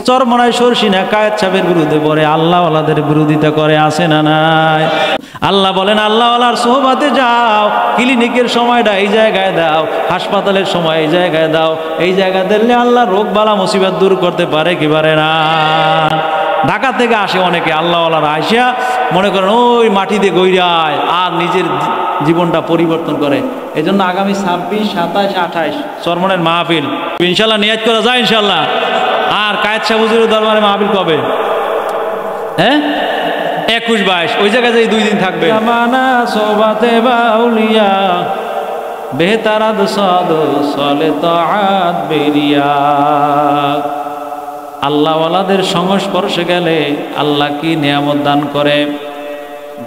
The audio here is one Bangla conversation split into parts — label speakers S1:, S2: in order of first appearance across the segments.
S1: চরমনাই সরসিনা কায়েত সাহেবের বিরুদ্ধে পড়ে আল্লাহওয়ালাদের বিরোধিতা করে, আছে না নাই? আল্লাহ বলেন আল্লাহওয়ালার সোহবাতে যাও, ক্লিনিকের সময়টা এই জায়গায় দাও, হাসপাতালের সময় এই জায়গায় দাও। এই জায়গায় দিলে আল্লাহ রোগ বালা মুসিবত দূর করতে পারে কি পারে না? ঢাকা থেকে আসে অনেকে আল্লাহওয়ালার আইসা মনে করেন ওই মাটিতে গইরায় আর নিজের জীবনটা পরিবর্তন করে। এই জন্য আগামী 26, 27, 28 চরমনের মাহফিল ইনশাল্লাহ নিয়াত করা যায় ইনশাল্লাহ। আর কায়েত শাহ হুজুরের দরবারে মাহফিল কবে? হ্যাঁ 21, 22 ওই জায়গায় যাই 2 দিন থাকবে। জামানা সোবাতে বাউলিয়া বেহতারাদ সাদ সলে তাআত বেরিয়া। আল্লাহওয়ালাদের সংস্পর্শে গেলে আল্লাহ কি নিয়ামত দান করে।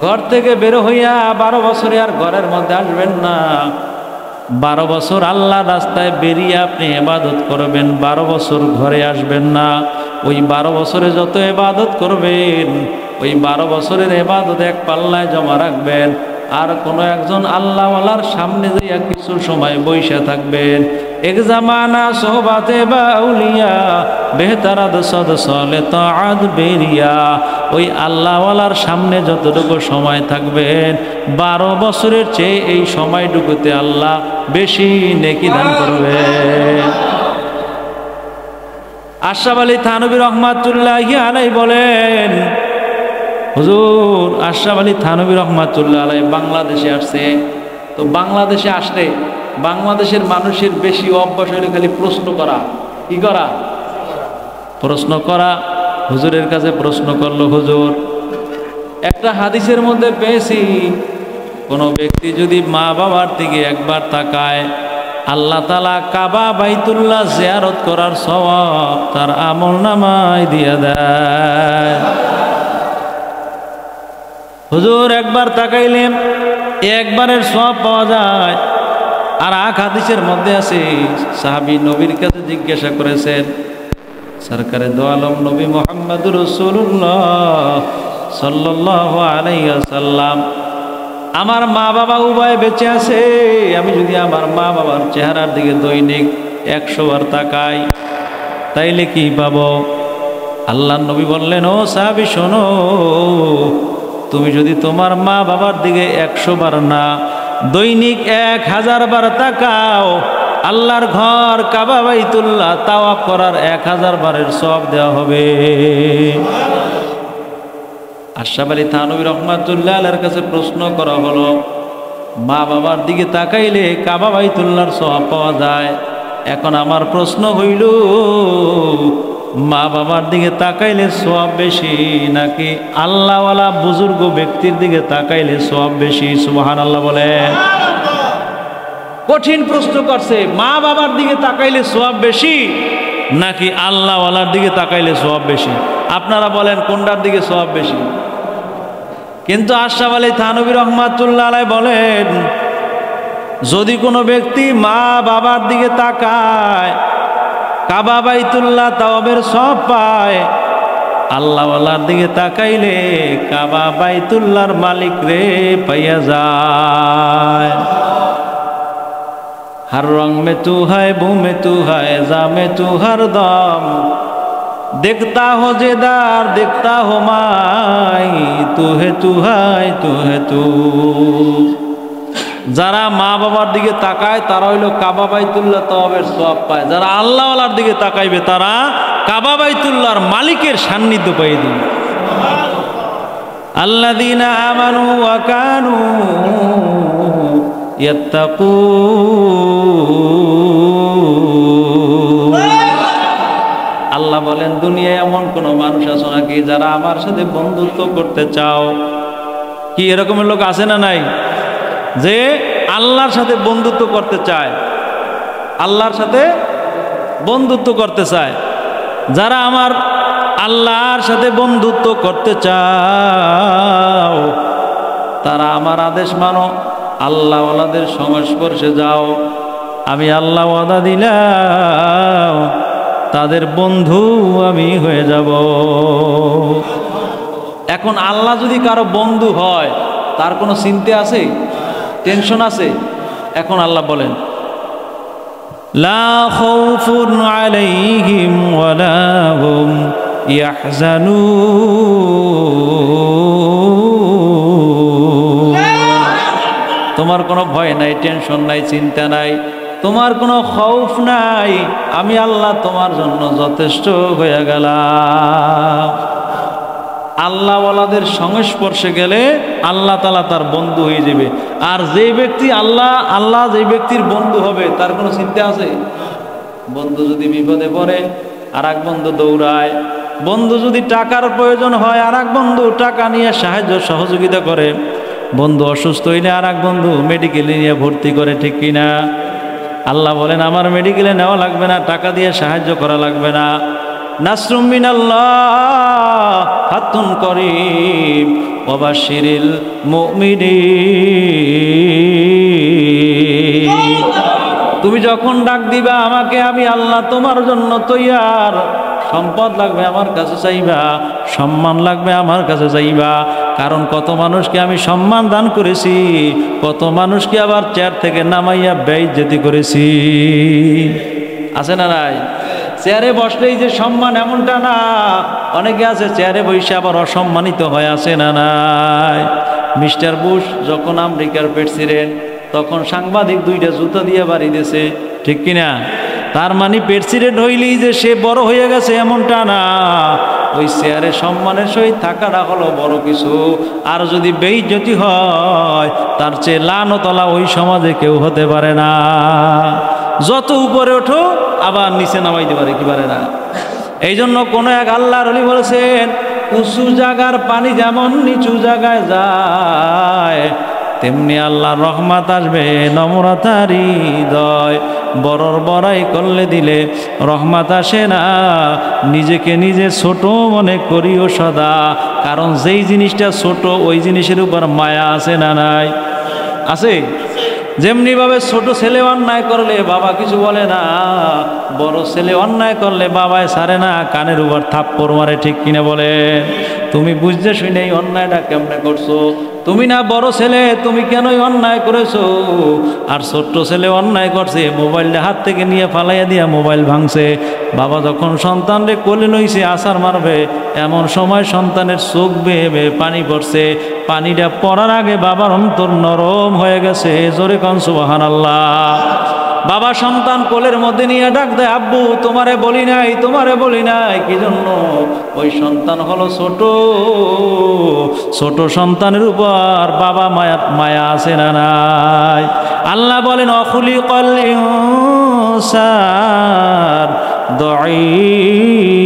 S1: ঘর থেকে বের হইয়া 12 বছরে আর ঘরের মধ্যে আসবেন না। 12 বছর আল্লাহ রাস্তায় বেরিয়ে আপনি ইবাদত করবেন, 12 বছর ঘরে আসবেন না। ওই 12 বছরে যত ইবাদত করবেন ওই 12 বছরের ইবাদত এক পাল্লায় জমা রাখবেন। আর কোনো একজন আল্লাহওয়ালার সামনে যাইয়া কিছু সময় বইসা থাকবেন। এক জামানা সোহবাতে বাউলিয়া বেহতারাদ সদ সলে তাআত বেরিয়া। ওই আল্লাহওয়ালার সামনে যতটুকু সময় থাকবেন 12 বছরের চেয়ে এই সময়টুকুতে আল্লাহ বেশি নেকি দান করবেন। আশরাফ আলী থানভী রহমাতুল্লাহি আলাইহি বলেন, হুজুর আশরাফ আলী থানভী রহমাতুল্লাহ আলাইহি বাংলাদেশে আসছে। তো বাংলাদেশে আসলে বাংলাদেশের মানুষের বেশি অভ্যাস হলে খালি প্রশ্ন করা। কি করা? প্রশ্ন করা। হুজুরের কাছে প্রশ্ন করলো, হুজুর একটা হাদিসের মধ্যে পেয়েছি কোনো ব্যক্তি যদি মা বাবার দিকে একবার তাকায় আল্লাহ তাআলা কাবা বাইতুল্লাহ জিয়ারত করার সওয়াব তার আমলনামায় দিয়ে দেয়। হুজুর একবার তাকাইলেন একবারের সওয়াব পাওয়া যায়। আর এক হাদিসের মধ্যে আছে সাহাবী নবীর কাছে জিজ্ঞাসা করেছেন, সরকারে দো আলম নবী মুহাম্মদুর রাসূলুল্লাহ সাল্লাল্লাহু আলাইহি ওয়াসাল্লাম, আমার মা বাবা উভয় বেঁচে আছে, আমি যদি আমার মা বাবার চেহারার দিকে দৈনিক 100 বার তাকাই তাইলে কি পাবো? আল্লাহর নবী বললেন, ও সাহাবী শোনো, তুমি যদি তোমার মা বাবার দিকে 100 বার না দৈনিক 1000 বার তাকাও আল্লাহর ঘর কাবা বাইতুল্লাহ তাওয়াফ করার 1000 বারের সওয়াব দেওয়া হবে। আশরাফ আলী থানভী রহমাতুল্লাহ আলাইহির কাছে প্রশ্ন করা হলো, মা বাবার দিকে তাকাইলে কাবা বাইতুল্লাহর সওয়াব পাওয়া যায়। এখন আমার প্রশ্ন হইল, মা বাবার দিকে তাকাইলে সওয়াব বেশি নাকি আল্লাহওয়ালা বুজুর্গ ব্যক্তির দিকে তাকাইলে সওয়াব বেশি? সুবহানাল্লাহ বলেন। কঠিন প্রশ্ন করছে, মা বাবার দিকে তাকাইলে সওয়াব বেশি নাকি আল্লাহওয়ালার দিকে তাকাইলে সওয়াব বেশি? আপনারা বলেন কোনটার দিকে সওয়াব বেশি? কিন্তু আশরাফ আলী থানভী রহমাতুল্লাহ আলাইহি বলেন, যদি কোনো ব্যক্তি মা বাবার দিকে তাকায় কাবা বাইতুল্লাহ তাওয়াবের সওয়াব পায়, আল্লাহওয়ালার দিকে তাকাইলে কাবা বাইতুল্লাহর মালিক রে পাইয়া যায়। हर रंग में तू है, बू में तू है, जा में तू हर दम, देखता हो जेदार देखता हो माई, तू है तू है तू है तू। যারা মা বাবার দিকে তাকায় তারা হইল কাবা বাইতুল্লাহ তাওয়াবের সওয়াব পায়। যারা আল্লাহওয়ালার দিকে তাকাইবে তারা কাবা বাইতুল্লাহর মালিকের সান্নিধ্য পেয়ে দিবে। আল্লাযীনা আমানু ওয়া কানু ইয়াত্তাকুন। আল্লাহ বলেন, দুনিয়ায় এমন কোন মানুষ আছে নাকি যারা আমার সাথে বন্ধুত্ব করতে চাও? কি এরকমের লোক আছে না নাই যে আল্লাহর সাথে বন্ধুত্ব করতে চায়? আল্লাহর সাথে বন্ধুত্ব করতে চায়। যারা আমার আল্লাহর সাথে বন্ধুত্ব করতে চাও তারা আমার আদেশ মানো, আল্লাহওয়ালাদের সংস্পর্শে যাও। আমি আল্লাহ ওয়াদা দিলাম তাদের বন্ধু আমি হয়ে যাব। এখন আল্লাহ যদি কারো বন্ধু হয় তার কোনো চিন্তা আছে? টেনশন আছে? এখন আল্লাহ বলেন, লা খাউফুন আলাইহিম ওয়ালা হুম ইয়াহজানুন। তোমার কোনো ভয় নাই, টেনশন নাই, চিন্তা নাই, তোমার কোনো খৌফ নাই, আমি আল্লাহ তোমার জন্য যথেষ্ট হয়ে গেলাম। আল্লাহওয়ালাদের সংস্পর্শে গেলে আল্লাহ তাআলা তার বন্ধু হয়ে যাবে। আর যে ব্যক্তি আল্লাহ যে ব্যক্তির বন্ধু হবে তার কোনো চিন্তা আছে? বন্ধু যদি বিপদে পড়ে আর এক বন্ধু দৌড়ায়, বন্ধু যদি টাকার প্রয়োজন হয় আর এক বন্ধু টাকা নিয়ে সাহায্য সহযোগিতা করে, বন্ধু অসুস্থ হইলে আর এক বন্ধু মেডিকেলে নিয়ে ভর্তি করে, ঠিক কিনা? আল্লাহ বলেন আমার মেডিকেলে নেওয়া লাগবে না, টাকা দিয়ে সাহায্য করা লাগবে না। নাসরুম মিনাল্লাহ ফাতুন করিম ওয়া বাশশিরিল মুমিনিন। তুমি যখন ডাক দিবা আমাকে, আমি আল্লাহ তোমার জন্য তৈয়ার। সম্পদ লাগবে আমার কাছে চাইবা, সম্মান লাগবে আমার কাছে চাইবা। কারণ কত মানুষকে আমি সম্মান দান করেছি, কত মানুষকে আবার চেয়ার থেকে নামাইয়া বেইজ্জতি করেছি। আছে না নাই? চেয়ারে বসলেই যে সম্মান এমনটা না, অনেকে আছে চেয়ারে বসে আবার অসম্মানিত হয়ে, আছে না নাই? মিস্টার বুশ যখন আমেরিকার প্রেসিডেন্ট, তখন সাংবাদিক দুইটা জুতা দিয়ে বাড়ি দিয়েছে, ঠিক কিনা? তার মানে প্রেসিডেন্ট হইলেই যে সে বড় হয়ে গেছে এমনটা না, ওই চেয়ারে সম্মানের সহিত থাকাটা হলো বড় কিছু। আর যদি বেইজ্জতি হয় তার চেয়ে লানতলা ওই সমাজে কেউ হতে পারে না। যত উপরে ওঠো আবার নিচে নামাইতে পারে কি পারে না। এই জন্য কোনো এক আল্লাহর ওলি বলেছেন, উঁচু জায়গার পানি যেমন নিচু জায়গায় যায়, তেমনি আল্লাহর রহমত আসবে নম্রতার হৃদয়। বড়র বড়াই করলে দিলে রহমত আসে না, নিজেকে নিজে ছোট মনে করিও সদা। কারণ যেই জিনিসটা ছোট ওই জিনিসের উপর মায়া আছে না নাই? আছে। যেমনি ভাবে ছোট ছেলে অন্যায় করলে বাবা কিছু বলে না, বড় ছেলে অন্যায় করলে বাবায় ছাড়ে না, কানের উপর থাপ্পড় মারে, ঠিক কিনা বলে? তুমি বুঝতে শুনে এই অন্যায়টা কেমনে করছো? তুমি না বড় ছেলে, তুমি কেনই অন্যায় করেছো? আর ছোট্ট ছেলে অন্যায় করছে, মোবাইলটা হাত থেকে নিয়ে ফালাইয়া দিয়া মোবাইল ভাঙছে। বাবা যখন সন্তানরে কোলে লইছে আছাড় মারবে, এমন সময় সন্তানের চোখ বেয়ে বেয়ে পানি পড়ছে। পানিটা পড়ার আগে বাবার অন্তর নরম হয়ে গেছে। জোরে কোন সুবহানাল্লাহ। বাবা সন্তান কোলের মধ্যে নিয়ে ডাক দেয়, আব্বু তোমারে বলি নাই, তোমারে বলি নাই। কি জন্য? ওই সন্তান হলো ছোট, ছোট সন্তানের উপর বাবা মায়া আছে না নাই? আল্লাহ বলেন অখুলিকাল ইনসান দাঈফা।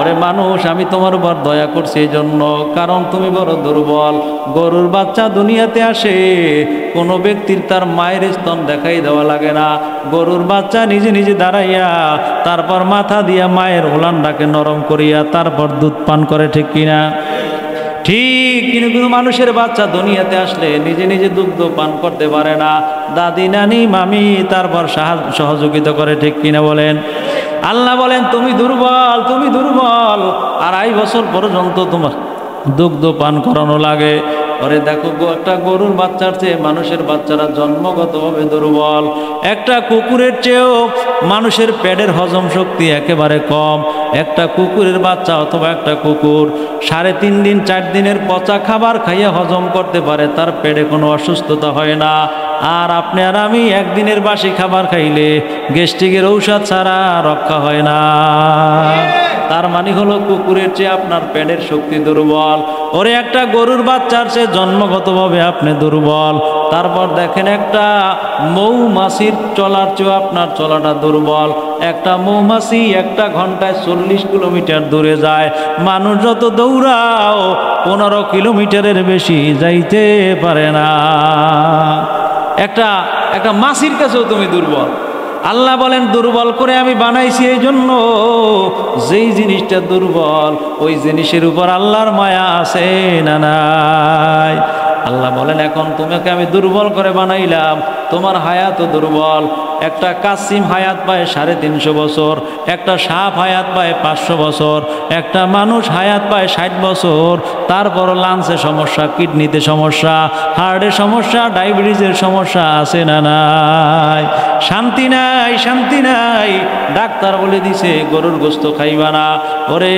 S1: ওরে মানুষ, আমি তোমার উপর দয়া করছি এই জন্য, কারণ তুমি বড় দুর্বল। গরুর বাচ্চা দুনিয়াতে আসে, কোনো ব্যক্তির তার মায়ের স্তন দেখাই দেওয়া লাগে না। গরুর বাচ্চা নিজে নিজে দাঁড়াইয়া তারপর মাথা দিয়া মায়ের ওলানটাকে নরম করিয়া তারপর দুধ পান করে, ঠিক কিনা? ঠিক। কিন্তু মানুষের বাচ্চা দুনিয়াতে আসলে নিজে নিজে দুগ্ধ পান করতে পারে না, দাদি নানি মামি তারপর সহযোগিতা করে, ঠিক কিনা বলেন? আল্লাহ বলেন তুমি দুর্বল, তুমি দুর্বল। 2.5 বছর পর্যন্ত তোমার দুগ্ধ পান করানো লাগে। ওরে দেখো, একটা গরুর বাচ্চার চেয়ে মানুষের বাচ্চারা জন্মগতভাবে দুর্বল। একটা কুকুরের চেয়েও মানুষের পেটের হজম শক্তি একেবারে কম। একটা কুকুরের বাচ্চা অথবা একটা কুকুর 3.5 দিন 4 দিনের পচা খাবার খাইয়ে হজম করতে পারে, তার পেটে কোনো অসুস্থতা হয় না। আর আপনি আর আমি একদিনের বাসি খাবার খাইলে গ্যাস্ট্রিকের ঔষধ ছাড়া রক্ষা হয় না। তার মানে হলো কুকুরের চেয়ে আপনার পেটের শক্তি দুর্বল। ওরে একটা গরুর বাচ্চার চেয়ে জন্মগতভাবে আপনি দুর্বল। তারপর দেখেন একটা মৌমাছির চলার চেয়ে আপনার চলাটা দুর্বল। একটা মৌমাছি একটা ঘন্টায় 40 কিলোমিটার দূরে যায়, মানুষ যত দৌড়াও 15 কিলোমিটারের বেশি যাইতে পারে না। একটা মাছির কাছেও তুমি দুর্বল। আল্লাহ বলেন দুর্বল করে আমি বানাইছি এই জন্য, যেই জিনিসটা দুর্বল ওই জিনিসের উপর আল্লাহর মায়া আছে না নাই? আল্লাহ বলেন এখন তোমাকে আমি দুর্বল করে বানাইলাম, তোমার হায়াত দুর্বল। একটা কাসিম হায়াত পায় 350 বছর, একটা সাপ হায়াত পায় 500 বছর, একটা মানুষ হায়াত পায় 60 বছর। তারপর লাংসে সমস্যা, কিডনিতে সমস্যা, হার্টের সমস্যা, ডায়াবেটিসের সমস্যা আছে না নাই? শান্তি নাই, শান্তি নাই। ডাক্তার বলে দিছে গরুর গোস্ত খাইবা না, ওরে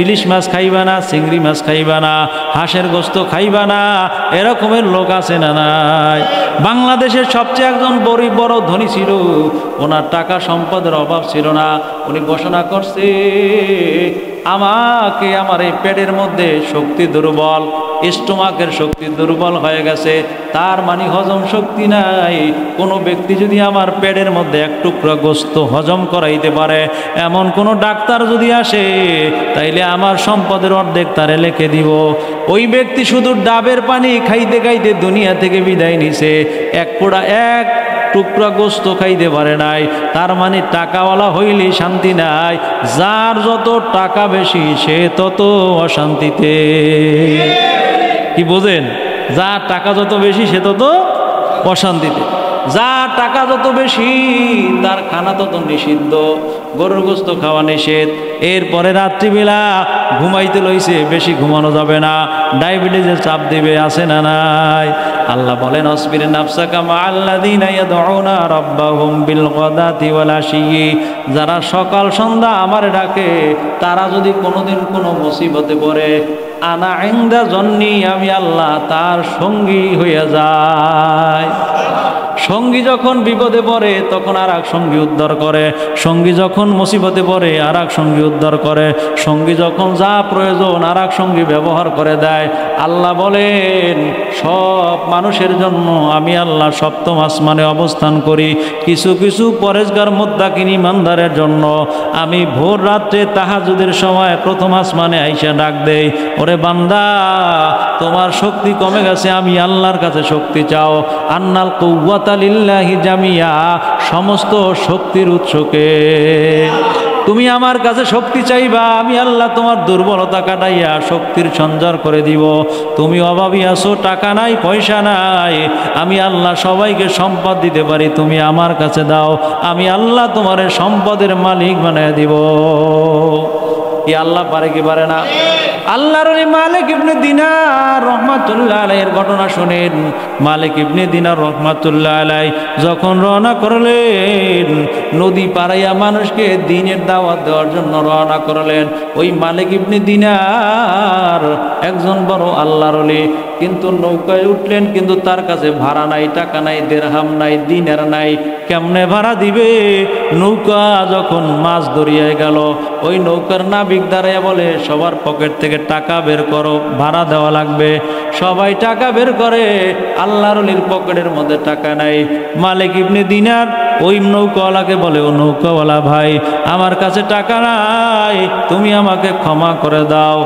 S1: ইলিশ মাছ খাইবা না, চিংড়ি মাছ খাইবা না, হাঁসের গোস্ত খাইবা না। এরকমের লোক আছে না নাই? বাংলাদেশের সবচেয়ে একজন বড় ধনী ছিল, ওনার টাকা সম্পদের অভাব ছিল না। উনি ঘোষণা করছে, আমার এই পেটের মধ্যে শক্তি দুর্বল, স্টোমাকের শক্তি দুর্বল হয়ে গেছে, তার মানে হজম শক্তি নাই। কোনো ব্যক্তি যদি আমার পেটের মধ্যে এক টুকরা গোস্ত হজম করাইতে পারে, এমন কোনো ডাক্তার যদি আসে, তাইলে আমার সম্পদের অর্ধেক তারে লিখে দিব। ওই ব্যক্তি শুধু ডাবের পানি খাইতে খাইতে দুনিয়া থেকে বিদায় নিছে, এক টুকরা গোস্ত খাইতে পারে নাই। তার মানে টাকাওয়ালা হইলে শান্তি নাই, যার যত টাকা বেশি সে তত অশান্তিতে। কি বোঝেন? যার টাকা যত বেশি সে তত অশান্তিতে। যার টাকা যত বেশি তার খানা তত নিষিদ্ধ, গরুর গোস্ত খাওয়া নিষেধ। এরপরে রাত্রিবেলা ঘুমাইতে লইছে, বেশি ঘুমানো যাবে না, ডায়াবেটিসের চাপ দিবে, আছে না নাই? আল্লাহ বলেন, আসবির নাফসাকা মাআল্লাযীনা ইয়াদউনা রাব্বাহুম বিল গাদাতি ওয়াল আশিয়্যি। যারা সকাল সন্ধ্যা আমারে ডাকে, তারা যদি কোনোদিন কোনো মুসিবতে পড়ে, আনা ইনদা জন্নি, আমি আল্লাহ তার সঙ্গী হইয়া যায়। সঙ্গী যখন বিপদে পড়ে তখন আর এক সঙ্গী উদ্ধার করে, সঙ্গী যখন মুসিবতে পড়ে আর এক সঙ্গী উদ্ধার করে, সঙ্গী যখন যা প্রয়োজন আর এক সঙ্গী ব্যবহার করে দেয়। আল্লাহ বলেন, সব মানুষের জন্য আমি আল্লাহ সপ্তম আসমানে অবস্থান করি। কিছু কিছু পরেশগার মুত্তাকিন ইমানদারের জন্য আমি ভোর রাত্রে তাহাজ্জুদের সময় প্রথম আসমানে আইসা ডাক দেই, ওরে বান্দা, তোমার শক্তি কমে গেছে, আমি আল্লাহর কাছে শক্তি চাও। আন্নাল কুওয়াতা লিল্লাহি জামিয়া, সমস্ত শক্তির উৎসকে তুমি আমার কাছে শক্তি চাইবা, আমি আল্লাহ তোমার দুর্বলতা কাটাইয়া শক্তির সঞ্চার করে দিব। তুমি অভাবী আছো, টাকা নাই, পয়সা নাই, আমি আল্লাহ সবাইকে সম্পদ দিতে পারি, তুমি আমার কাছে দাও, আমি আল্লাহ তোমার সম্পদের মালিক বানিয়ে দিব। কি আল্লাহ পারে কি পারে না? আল্লাহর ওলি মালিক ইবনে দিনার রহমাতুল্লাহ আলাইহির ঘটনা শুনেন। মালিক ইবনে দিনার রহমাতুল্লাহ আলাইহি যখন রওনা করলেন, নদী পাড়াইয়া মানুষকে দ্বীনের দাওয়াত দেওয়ার জন্য রওনা করলেন। ওই মালিক ইবনে দিনার একজন বড় আল্লাহর ওলি, কিন্তু নৌকায় উঠলেন, কিন্তু তার কাছে ভাড়া নাই, টাকা নাই, দিরহাম নাই, দিনার নাই, কেমনে ভাড়া দিবে? নৌকা যখন মাছ দরিয়ায় গেল, ওই নৌকার নাবিক দাঁড়াইয়া বলে, সবার পকেট থেকে টাকা বের করো, ভাড়া দেওয়া লাগবে। সবাই টাকা বের করে, আল্লাহর ওলির পকেটের মধ্যে টাকা নাই। মালিক ইবনে দিনার ওই নৌকাওয়ালাকে বলে, ও নৌকাওয়ালা ভাই, আমার কাছে টাকা নাই, তুমি আমাকে ক্ষমা করে দাও।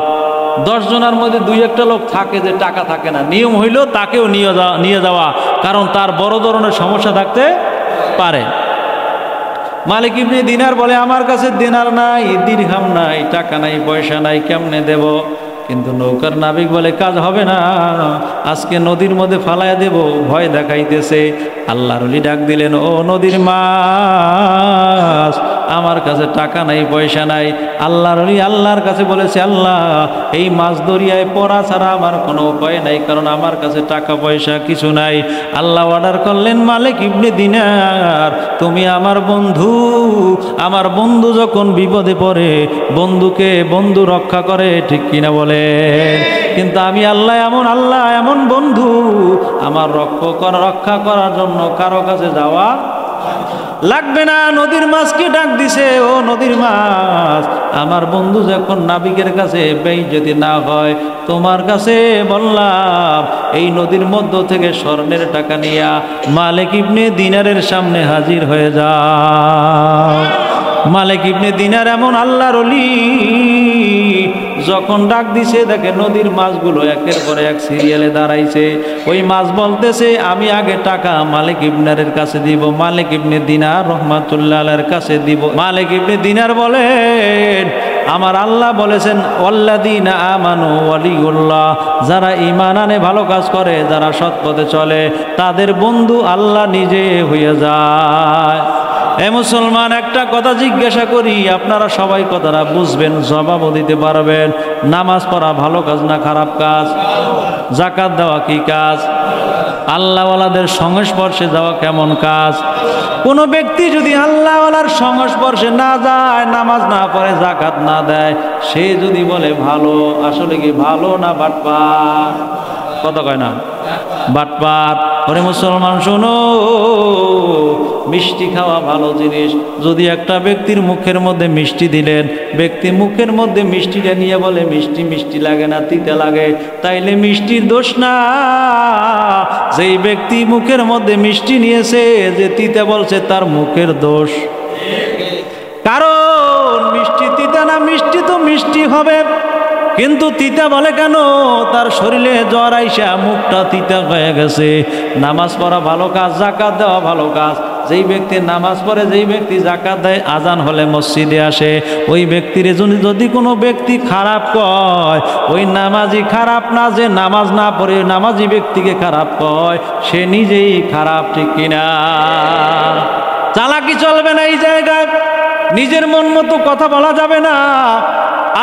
S1: 10 জনের মধ্যে 2-1টা লোক থাকে যে টাকা থাকে না, নিয়ম হইল তাকেও নিয়ে যাওয়া, কারণ তার বড় ধরনের সমস্যা থাকতে পারে। মালিক ইবনে দিনার বলে, আমার কাছে দিনার নাই, দিরহাম নাই, টাকা নাই, পয়সা নাই, কেমনে দেব? কিন্তু নৌকার নাবিক বলে, কাজ হবে না, আজকে নদীর মধ্যে ফালাইয়া দেব, ভয় দেখাইতেছে। আল্লাহর ওলি ডাক দিলেন, ও নদীর মাছ, আমার কাছে টাকা নাই, পয়সা নাই। আল্লাহর ওলি আল্লাহর কাছে বলেছে, আল্লাহ, এই মাছ দরিয়ায় পড়া ছাড়া আমার কোনো উপায় নাই, কারণ আমার কাছে টাকা পয়সা কিছু নাই। আল্লাহ অর্ডার করলেন, মালিক ইবনে দিনার, তুমি আমার বন্ধু, আমার বন্ধু যখন বিপদে পড়ে, বন্ধুকে বন্ধু রক্ষা করে, ঠিক কিনা বলে? কিন্তু আমি আল্লাহ এমন বন্ধু, আমার রক্ষা করার জন্য কারো কাছে যাওয়া লাগবে না। নদীর মাছকে ডাক দিছে, ও নদীর মাছ, আমার বন্ধু যখন নাবিকের কাছে বেইজ্জতি না হয়, তোমার কাছে বললাম, এই নদীর মধ্য থেকে স্বর্ণের টাকা নিয়া মালিক ইবনে দিনারের সামনে হাজির হয়ে যাও। মালিক ইবনে দিনার এমন আল্লাহর ওলি, যখন ডাক দিছে, দেখে নদীর মাছগুলো একের পর এক সিরিয়ালে দাঁড়াইছে। ওই মাছ বলতেছে, আমি আগে টাকা মালিক ইবনারের কাছে দিব, মালিক ইবনে দিনার রহমাতুল্লাহ আলাইহির কাছে দিব। মালিক ইবনে দিনার বলেন, আমার আল্লাহ বলেছেন ওয়াল্লাযীনা আমানু ওয়ালিউল্লাহ, যারা ঈমান আনে ভালো কাজ করে যারা সৎ পথে চলে তাদের বন্ধু আল্লাহ নিজে হয়ে যায়। এ মুসলমান, একটা কথা জিজ্ঞাসা করি, আপনারা সবাই কথাটা বুঝবেন, জবাবও দিতে পারবেন। নামাজ পড়া ভালো কাজ না খারাপ কাজ? যাকাত দেওয়া কি কাজ? আল্লাহওয়ালাদের সংস্পর্শে যাওয়া কেমন কাজ? কোনো ব্যক্তি যদি আল্লাহওয়ালার সংস্পর্শে না যায়, নামাজ না পড়ে, যাকাত না দেয়, সে যদি বলে ভালো, আসলে কি ভালো না বাটপার? কথা কয় না? বাটপার। ওরে মুসলমান শোনো, মিষ্টি খাওয়া ভালো জিনিস। যদি একটা ব্যক্তির মুখের মধ্যে মিষ্টি দিলেন, ব্যক্তি মুখের মধ্যে মিষ্টিটা নিয়ে বলে মিষ্টি মিষ্টি লাগে না, তিতা লাগে, তাইলে মিষ্টির দোষ না, যেই ব্যক্তি মুখের মধ্যে মিষ্টি নিয়েছে যে তিতা বলছে তার মুখের দোষ। কারণ মিষ্টি তিতা না, মিষ্টি তো মিষ্টি হবে, কিন্তু তিতা বলে কেন? তার শরীরে জ্বর আইসা মুখটা তিতা হয়ে গেছে। নামাজ পড়া ভালো কাজ, যাকাত দেওয়া ভালো কাজ। যেই ব্যক্তি নামাজ পড়ে, যেই ব্যক্তি যাকাত দেয়, আজান হলে মসজিদে আসে, ওই ব্যক্তির যদি কোনো ব্যক্তি খারাপ কয়, ওই নামাজি খারাপ না, যে নামাজ না পড়ে নামাজি ব্যক্তিকে খারাপ কয়, সে নিজেই খারাপ, ঠিক কিনা? চালাকি চলবে না এই জায়গায়, নিজের মন মতো কথা বলা যাবে না।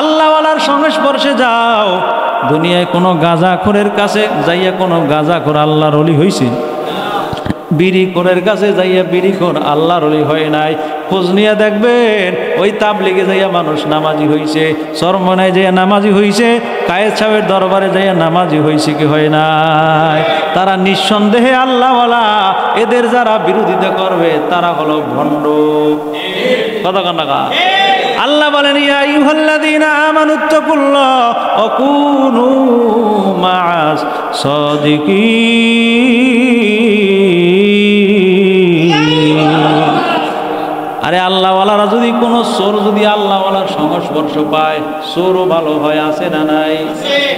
S1: আল্লাহওয়ালার সংস্পর্শে যাও। দুনিয়ায় কোনো গাঁজাখোরের কাছে যাইয়া কোনো গাঁজাখোর আল্লাহর ওলি হইছে? বিড়িখোরের কাছে যাইয়া বিড়িখোর আল্লাহর ওলি হয় নাই। খোঁজ নিয়ে দেখবেন, ওই তাবলিগে যাইয়া মানুষ নামাজি হইছে, চরমনায় যাইয়া নামাজি হইছে, কায়েদ সাহেবের দরবারে যাইয়া নামাজি হইছে কি হয় নাই? তারা নিঃসন্দেহে আল্লাহওয়ালা। এদের যারা বিরোধিতা করবে তারা হলো ভণ্ড। কথা কান্না। আল্লাহ বলেন ইয়া আইয়ুহাল্লাযীনা আমানুত্তাকুল্লাহ ওয়া কুনু মা'আস সাদিকিন। আরে আল্লাহওয়ালারা যদি কোনো চোর যদি আল্লাহওয়ালার সংস্পর্শ পায়, চোরও ভালো হয়, আছে না নাই?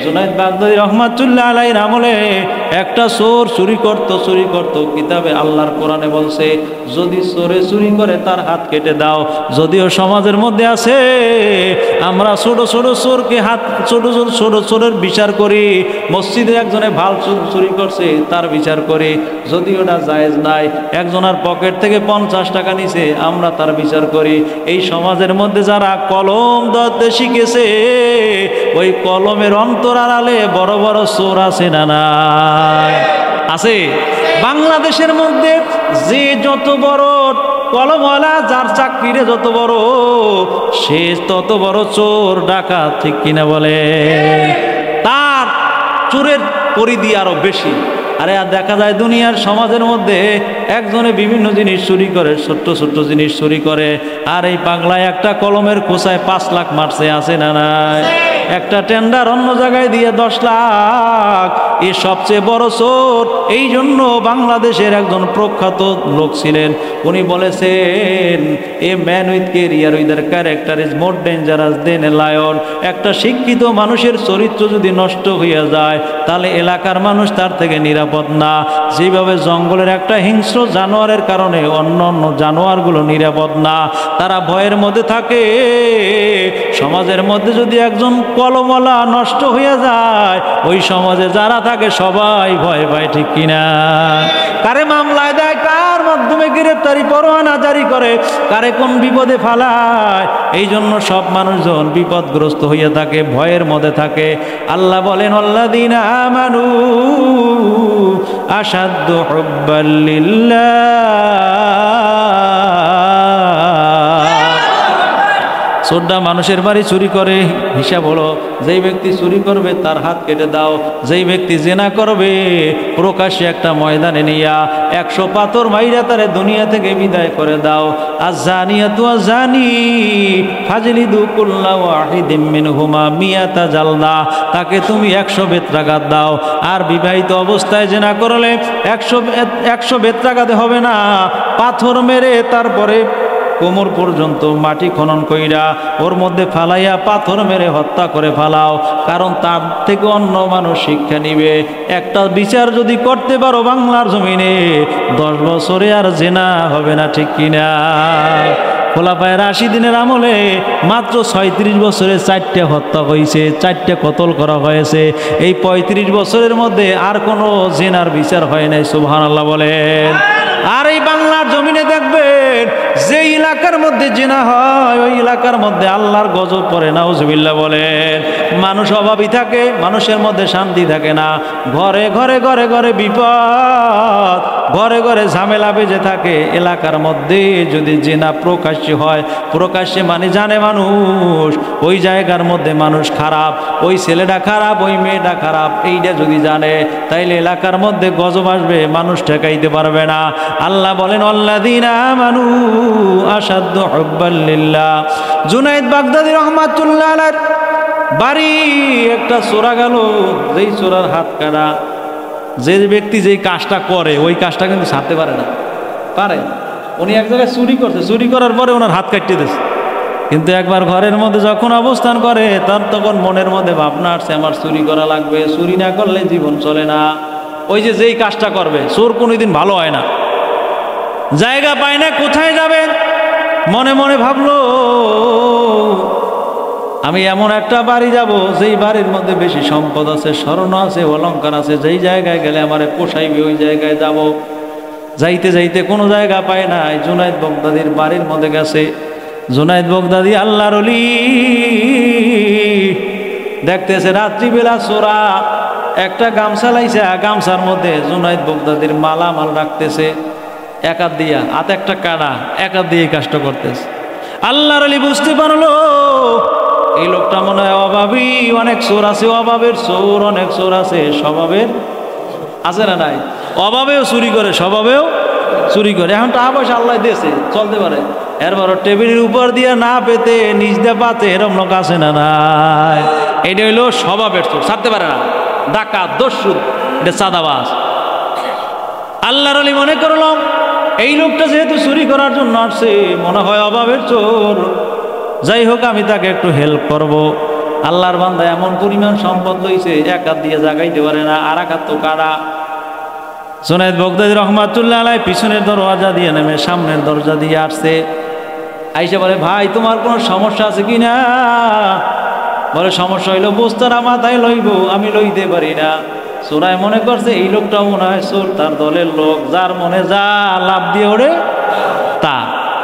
S1: জুনাইদ বাগদাদী রহমাতুল্লাহ আলাইহির আমলে একটা চোর চুরি করত, কিতাবে আল্লাহর কোরআনে বলছে যদি চোরে চুরি করে তার হাত কেটে দাও। যদিও সমাজের মধ্যে আছে আমরা ছোট ছোট চোরকে হাত, ছোট চোরের বিচার করি, মসজিদে একজনে ভাল চুরি করছে তার বিচার করি, যদিও ওটা জায়েজ নাই। একজনের পকেট থেকে 50 টাকা নিছে, আমরা তার বিচার করি। এই সমাজের মধ্যে যারা কলম ধরতে শিখেছে, ওই কলমের অন্তর আড়ালে বড় বড় চোর আছে না নাই? আছে। বাংলাদেশের মধ্যে যে যত বড় কলমওয়ালা, যার চাকরিরে যত বড়, সে তত বড় চোর ডাকাত, ঠিক কিনা বলে? তার চোরের পরিধি আরো বেশি। আরে আর দেখা যায় দুনিয়ার সমাজের মধ্যে একজনে বিভিন্ন জিনিস চুরি করে, ছোট্ট ছোট্ট জিনিস চুরি করে, আর এই পাগলায় একটা কলমের খোঁচায় 5 লাখ মারছে, আছে না নাই? একটা টেন্ডার অন্য জায়গায় দিয়ে 10 লাখ। এ সবচেয়ে বড় চোর। এই জন্য বাংলাদেশের একজন প্রখ্যাত লোক ছিলেন, উনি বলেছেন a man with career with the character is more dangerous then a lion. একটা শিক্ষিত মানুষের চরিত্র যদি নষ্ট হইয়া যায়, তাহলে এলাকার মানুষ তার থেকে নিরাপদ না। যেভাবে জঙ্গলের একটা হিংস্র জানোয়ারের কারণে অন্য অন্য জানোয়ারগুলো নিরাপদ না, তারা ভয়ের মধ্যে থাকে, সমাজের মধ্যে যদি একজন কলমওয়ালা নষ্ট হইয়া যায়, ওই সমাজে যারা থাকে সবাই ভয় পায়, ঠিক কিনা? কারে মামলায় দেয়, কার মাধ্যমে গ্রেফতারি পরোয়ানা জারি করে, কারে কোন বিপদে ফালায়। এই জন্য সব মানুষজন বিপদগ্রস্ত হইয়া থাকে, ভয়ের মধ্যে থাকে। আল্লাহ বলেন আল্লাযীনা আমানু আশাদ্দু হুব্বাল লিল্লাহ। চোরটা মানুষের বাড়ি চুরি করে, হিসাব হলো যেই ব্যক্তি চুরি করবে তার হাত কেটে দাও, যেই ব্যক্তি জেনা করবে প্রকাশ্যে একটা ময়দানে নিয়া 100 পাথর মাইরা তারে দুনিয়া থেকে বিদায় করে দাও। আয-যানিয়াতু আয-যানি ফাজলিদু কুল্লা ওয়াহিদিম মিনহুমা মিয়াতা জালদা। তাকে তুমি 100 বেত্রাঘাত দাও। আর বিবাহিত অবস্থায় জেনা করলে 100 বেত্রাঘাতে হবে না, পাথর মেরে তারপরে কোমর পর্যন্ত মাটি খনন কইরা ওর মধ্যে ফালাইয়া পাথর মেরে হত্যা করে ফালাও। কারণ তার থেকে অন্য মানুষ শিক্ষা নিবে। একটা বিচার যদি করতে পারো বাংলার জমিনে, 10 বছরে আর জেনা হবে না, ঠিক কিনা? খোলাফায়ে রাশিদিনের আমলে মাত্র 36 বছরে 4টে হত্যা হয়েছে, 4টে কতল করা হয়েছে। এই 35 বছরের মধ্যে আর কোনো জিনার বিচার হয় নাই। সুবহানাল্লাহ বলেন। আর এই বাংলার জমিনে দেখবেন যে এলাকার মধ্যে জিনা হয় ওই এলাকার মধ্যে আল্লাহর গজব পড়ে, নাউজুবিল্লাহ বলেন। মানুষ অভাবী থাকে, মানুষের মধ্যে শান্তি থাকে না, ঘরে ঘরে ঘরে ঘরে বিপদ, ঘরে ঘরে ঝামেলা বেজে থাকে। এলাকার মধ্যে যদি জিনা প্রকাশ্যে হয়, প্রকাশ্যে মানে জানে মানুষ ওই জায়গার মধ্যে মানুষ খারাপ, ওই ছেলেটা খারাপ, ওই মেয়েটা খারাপ, এইটা যদি জানে তাইলে এলাকার মধ্যে গজব আসবে, মানুষ ঠেকাইতে পারবে না। আল্লাহ বলেন আল্লাযীনা আমানু আশাদ্দু হুব্বাল লিল্লাহ। জুনায়েদ বাগদাদী রাহমাতুল্লাহ আলাইহি বাড়ি একটা চোরা গেল, যেই চোরার হাত কাটা। যে ব্যক্তি যেই কাজটা করে ওই কাজটা কিন্তু ছাড়তে পারে না, পারে। উনি এক জায়গায় চুরি করছে, চুরি করার পরে ওনার হাত কাটতে দিয়েছে। কিন্তু একবার ঘরের মধ্যে যখন অবস্থান করে তার তখন মনের মধ্যে ভাবনা আসছে আমার চুরি করা লাগবে, চুরি না করলে জীবন চলে না। ওই যে যেই কাজটা করবে, চোর কোনোদিন ভালো হয় না, জায়গা পায় না কোথায় যাবে। মনে মনে ভাবলো আমি এমন একটা বাড়ি যাব যেই বাড়ির মধ্যে বেশি সম্পদ আছে, স্বর্ণ আছে, অলংকার আছে, যেই জায়গায় গেলে আমারে পোষাইবে ওই জায়গায় যাব। যাইতে যাইতে কোনো জায়গা পায় না, জুনায়েদ বাগদাদীর বাড়ির মধ্যে গেছে। জুনায়েদ বাগদাদী আল্লাহর ওলি, দেখতেছে রাত্রিবেলা চোরা একটা গামছা লাইছে, গামছার মধ্যে জুনায়েদ বাগদাদীর মালামাল রাখতেছে, এক হাত দিয়া, হাতে একটা কাড়া, এক হাত দিয়ে কাজটা করতেছে। আল্লাহর ওলি বুঝতে পারলো এই লোকটা মনে হয় অভাবী, অনেক চোর আছে, অভাবের চোর, অনেক চোর আছে, স্বভাবের আছে না নাই? অভাবেও চুরি করে, স্বভাবেও চুরি করে। এখন টাকা পয়সা আল্লাহ দিয়েছে, চলতে পারে। এরপর টেবিলের উপর দিয়ে না পেতে নিজ দিয়ে পাতে, এরকম লোক আছে না নাই? এটা হইলো স্বভাবের চোর, ছাড়তে পারে না, ডাকাত, দস্যু, এটা চাঁদাবাজ। আল্লাহর ওলি মনে করলাম এই লোকটা যেহেতু চুরি করার জন্য আসছে, মনে হয় অভাবের চোর, যাই হোক আমি তাকে একটু হেল্প করব। আল্লাহর বান্দা এমন পরিমাণ সম্পদ লইছে, এক হাত দিয়ে জাগাইতে পারে না, আর এক হাত তো কাড়া। জুনায়েদ বাগদাদী রাহমাতুল্লাহ আলাইহি পিছনের দরজা দিয়ে নেমে সামনের দরজা দিয়ে আসছে। আইসা বলে ভাই তোমার কোনো সমস্যা আছে কি না? বলে সমস্যা হইলো বস্তারা মাথায় লইব, আমি লইতে পারি না। চোরাই মনে করছে এই লোকটাও মনে হয় চোর, তার দলের লোক, যার মনে যা লাভ দিয়ে ওরে তা,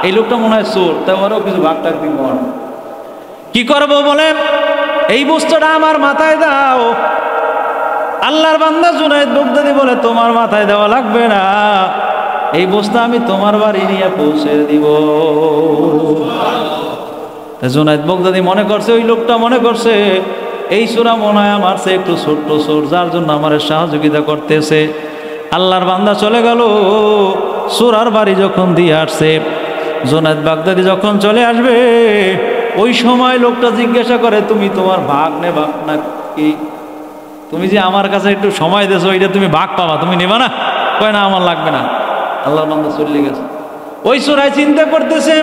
S1: এই লোকটা মনে হয় চোর, তাই ওরাও কিছু ভাগ টাক দিব। কি করবো বলে এই বস্তাটা আমার মাথায় দাও। আল্লাহর বান্দা জুনায়েদ বাগদাদী বলে তোমার মাথায় দেওয়া লাগবে না, এই বস্তা আমি তোমার বাড়ি নিয়ে পৌঁছে দিব। জুনায়েদ বাগদাদী মনে করছে, ওই লোকটা মনে করছে এই চোরা মনে হয় আমার সে একটু ছোট্ট চোর, যার জন্য আমার সহযোগিতা করতেছে। আল্লাহর বান্দা চলে গেল। চোরার বাড়ি যখন দিয়ে আসছে, জুনায়েদ বাগদাদী যখন চলে আসবে ওই সময় লোকটা জিজ্ঞাসা করে তুমি তোমার ভাগ নেবা নাকি? তুমি যে আমার কাছে একটু সময় দিয়েছো, এটা তুমি ভাগ পাবা, তুমি নেবা না? কয় না আমার লাগবে না। আল্লাহর বান্দা চলে গেছে। ওই চোরাই চিন্তা করতেছে,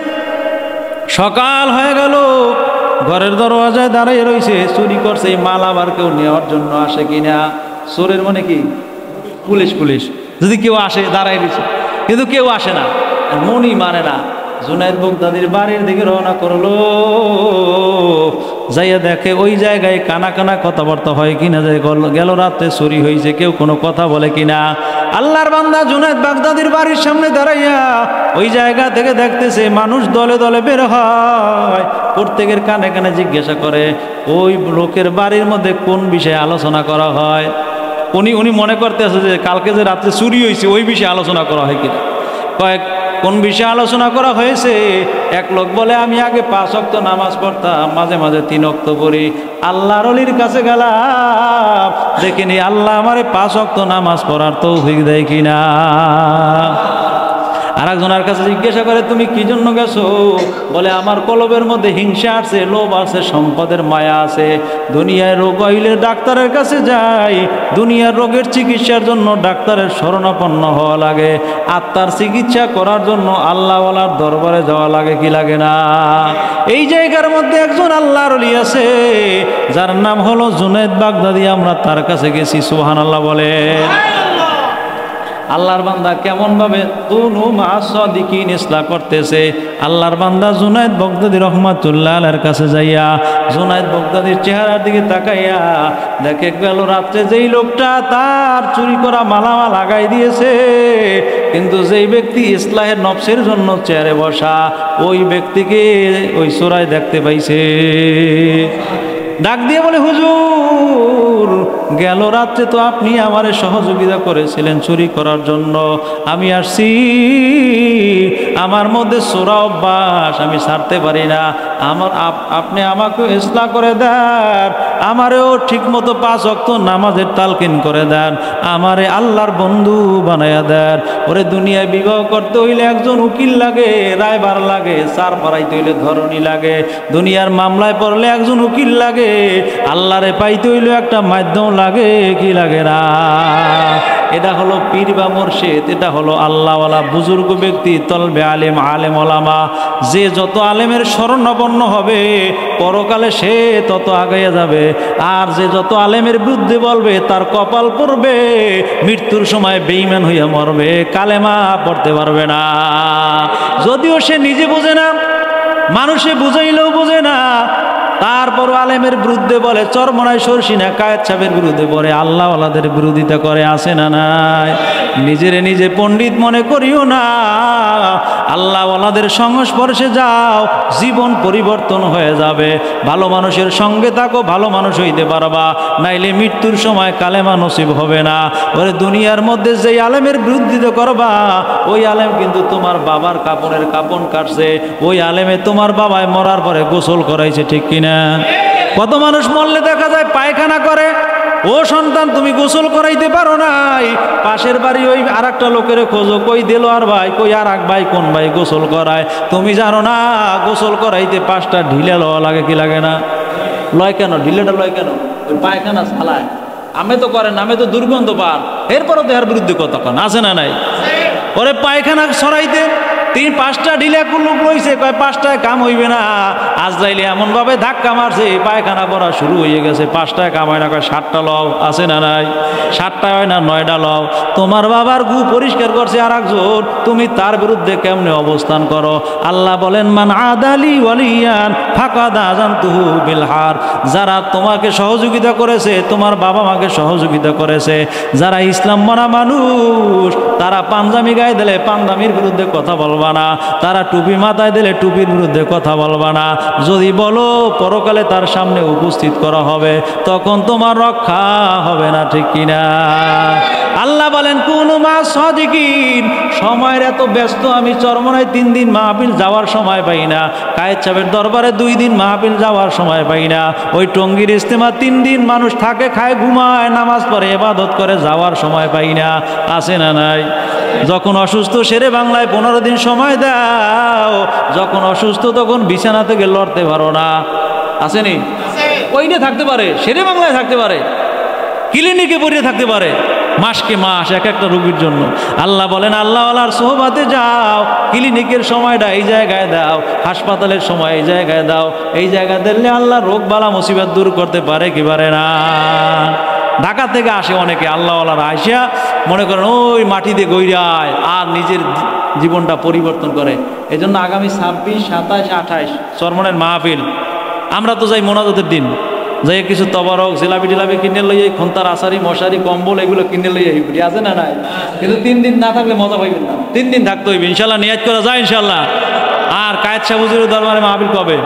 S1: সকাল হয়ে গেল, ঘরের দরওয়াজায় দাঁড়িয়ে রয়েছে, চুরি করছে, এই মাল আবার কেউ নেওয়ার জন্য আসে কিনা। চোরের মনে কি পুলিশ, পুলিশ যদি কেউ আসে দাঁড়াই রয়েছে, কিন্তু কেউ আসে না, মনই মানে না। জুনায়েদ বাগদাদীর বাড়ির দিকে রওনা করলো। যাইয়া দেখে ওই জায়গায় কানা কানা কথাবার্তা হয় কিনা, যে গেল রাতে চুরি হয়েছে, কেউ কোনো কথা বলে কিনা। আল্লাহর বান্দা জুনায়েদ বাগদাদীর বাড়ির সামনে দাঁড়াইয়া ওই জায়গা থেকে দেখতেছে মানুষ দলে দলে বের হয়, প্রত্যেকের কানে কানে জিজ্ঞাসা করে ওই লোকের বাড়ির মধ্যে কোন বিষয়ে আলোচনা করা হয়। উনি মনে করতেছে যে কালকে যে রাত্রে চুরি হয়েছে ওই বিষয়ে আলোচনা করা হয় কিনা। কয়েক কোন বিষয়ে আলোচনা করা হয়েছে? এক লোক বলে আমি আগে 5 ওয়াক্ত নামাজ পড়তাম, মাঝে মাঝে 3 ওয়াক্ত পড়ি। আল্লাহর ওলির কাছে গেলাম, দেখিনি আল্লাহ আমারে 5 ওয়াক্ত নামাজ পড়ার তৌফিক দেয় কিনা। আরেকজনের কাছে জিজ্ঞাসা করে তুমি কি জন্য গেছো? বলে আমার কলবের মধ্যে হিংসা আছে, লোভ আছে, সম্পদের মায়া আছে। দুনিয়ায় রোগ হইলে ডাক্তারের কাছে যাই, দুনিয়ার রোগের চিকিৎসার জন্য ডাক্তারের শরণাপন্ন হওয়া লাগে, আত্মার চিকিৎসা করার জন্য আল্লাহওয়ালার দরবারে যাওয়া লাগে কি লাগে না? এই জায়গার মধ্যে একজন আল্লাহর ওলি আছে যার নাম হলো জুনায়েদ বাগদাদী। আমরা তার কাছে গেছি, সুবহানাল্লাহ বলেন। আল্লাহর বান্দা কেমন ভাবে কুনু মা সাদিকিন ইসলাহ করতেছে। আল্লাহর বান্দা জুনায়েদ বাগদাদী রহমাতুল্লাহ আলাইহির কাছে যাইয়া জুনায়েদ বাগদাদীর চেহারার দিকে তাকাইয়া দেখে গেল রাত্রে যেই লোকটা তার চুরি করা মালামাল লাগাই দিয়েছে, কিন্তু যেই ব্যক্তি ইসলাহের নফসের জন্য চেয়ারে বসা ওই ব্যক্তিকে ওই চোরাই দেখতে পাইছে। ডাক দিয়ে বলে, হুজুর গেল রাত্রে তো আপনি আমারে সহযোগিতা করেছিলেন চুরি করার জন্য, আমি আসছি, আমার মধ্যে চোরা অভ্যাস আমি ছাড়তে পারি না, আপনি আমাকে ইসলাহ করে দেন, আমারেও ঠিক মতো 5 ওয়াক্ত নামাজের তালকিন করে দেন, আমারে আল্লাহর বন্ধু বানায়া দেন। ওরে দুনিয়ায় বিবাহ করতে হইলে একজন উকিল লাগে, রায়বার লাগে, চার পাড়াইতে হইলে ধরনী লাগে, দুনিয়ার মামলায় পড়লে একজন উকিল লাগে, আল্লাহরে পাইতে হইলে একটা মাধ্যম লাগে, কি লাগে না? এটা হলো পীর বা মুর্শিদ, এটা হলো আল্লাহওয়ালা বুজুর্গ ব্যক্তি, তলবে আলেম, আলেম ওলামা। যে যত আলেমের শরণাপন্ন হবে পরকালে সে তত আগাইয়া যাবে, আর যে যত আলেমের বিরুদ্ধে বলবে তার কপাল পড়বে, মৃত্যুর সময় বেঈমান হইয়া মরবে, কালেমা পড়তে পারবে না। যদিও সে নিজে বোঝে না, মানুষে বুঝাইলেও বোঝে না, তারপর আলেমের বিরুদ্ধে বলে, চরমনায় সরসিনা কায়েত সাহেবের বিরুদ্ধে বলে, আল্লাহওয়ালাদের বিরোধিতা করে, আসে না নাই? নিজেরে নিজে পণ্ডিত মনে করিও না, আল্লাহওয়ালাদের সংস্পর্শে যাও, জীবন পরিবর্তন হয়ে যাবে। ভালো মানুষের সঙ্গে থাকো, ভালো মানুষ হইতে পারবা, নাইলে মৃত্যুর সময় কালেমা নসিব হবে না। ওরে দুনিয়ার মধ্যে যেই আলেমের বিরোধিতা করবা ওই আলেম কিন্তু তোমার বাবার কাপড়ের কাপড় কাটছে, ওই আলেমে তোমার বাবায় মরার পরে গোসল করাইছে, ঠিক কিনা? কত মানুষ মরলে দেখা যায় পায়খানা করে, ও সন্তান তুমি গোসল করাইতে পারো নাই, পাশের বাড়ি ওই আর একটা লোকের খোঁজো, কই দিল আর ভাই, কই আর এক ভাই, কোন ভাই গোসল করায়, তুমি জানো না গোসল করাইতে 5টা ঢিলে লওয়া লাগে, কি লাগে না? লয় কেন? ঢিলেটা লয় কেন? ওই পায়খানা ছালায়, আমি তো করেন, আমি তো দুর্গন্ধ পান, এরপরও তো এর বিরুদ্ধে কতক্ষণ আছে না নাই? ওরে পায়খানা সরাইতে 5টা ঢিলা কুলুপ রয়েছে, কয় 5টায় কাম হইবে না। আজরাইলে এমন ভাবে ধাক্কা মারছে পায়খানা পড়া শুরু হয়ে গেছে, 5টায় কাম হয় না, কয় 7টা লও, আছে না নাই? 7টা হয় না 9টা লও। তোমার বাবার গু পরিষ্কার করছে আর একজন, তুমি তার বিরুদ্ধে কেমনে অবস্থান করো? আল্লাহ বলেন, মান আদালি ওয়ালিয়ান ফাকাদ আযানতুহু বিল হার। যারা তোমাকে সহযোগিতা করেছে, তোমার বাবা মাকে সহযোগিতা করেছে, যারা ইসলাম মানা মানুষ, তারা পাঞ্জাবি গায়ে দিলে পাঞ্জাবির বিরুদ্ধে কথা বলবা না, তারা টুপি মাথায় দিলে টুপির বিরুদ্ধে কথা বলবা না। যদি বলো পরকালে তার সামনে উপস্থিত করা হবে, তখন তোমার রক্ষা হবে না, ঠিক কিনা? আল্লাহ বলেন, কুনু মা সাদিকিন। সময়ের এত ব্যস্ত, আমি চরমনায় 3 দিন মাহফিল যাওয়ার সময় পাই না, কায়েত সাহেবের দরবারে 2 দিন মাহফিল যাওয়ার সময় পাই না, ওই টঙ্গীর ইজতেমা 3 দিন মানুষ থাকে, খায়, ঘুমায়, নামাজ পড়ে, ইবাদত করে, যাওয়ার সময় পাই না, আছে না নাই? যখন অসুস্থ শেরে বাংলায় 15 দিন সময় দাও, যখন অসুস্থ তখন বিছানা থেকে লড়তে পারো না, আসেনি? ওইটা থাকতে পারে, শেরে বাংলায় থাকতে পারে, ক্লিনিকে পড়ে থাকতে পারে, মাসকে মাস এক একটা রোগীর জন্য। আল্লাহ বলেন, আল্লাহওয়ালার সোহবাতে যাও, ক্লিনিকের সময়টা এই জায়গায় দাও, হাসপাতালের সময় এই জায়গায় দাও, এই জায়গায় দিলে আল্লাহ রোগ বালা মুসিবত দূর করতে পারে কি পারে না? ঢাকা থেকে আসে অনেকে, আল্লাহওয়ালারা আইসা মনে করেন ওই মাটিতে গইরায় আর নিজের জীবনটা পরিবর্তন করে। এই জন্য আগামী 26, 27, 28 চরমনের মাহফিল, আমরা তো যাই মোনাজাতের দিন, যাই কিছু তবারক জিলাপি টিলাপি কিনে লই, খন্তার আসারি মশারি কম্বল এগুলো কিনে লই, আছে না নাই? কিন্তু 3 দিন না থাকলে মজা পাইবেন না, 3 দিন থাকতে হইবে, ইনশাল্লাহ নিয়াত করা যায় ইনশাল্লাহ। আর কায়েত সাহেব হুজুরের দরবারে মাহফিল কবে?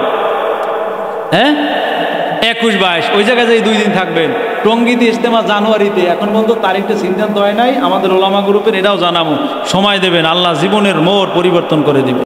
S1: 21, 22 ওই জায়গায় যাই 2 দিন থাকবেন। টঙ্গীতে ইজতেমা জানুয়ারিতে, এখন পর্যন্ত তারিখটা সিদ্ধান্ত হয় নাই, আমাদের ওলামা গ্রুপের, এটাও জানাবো, সময় দেবেন, আল্লাহ জীবনের মোড় পরিবর্তন করে দিবে।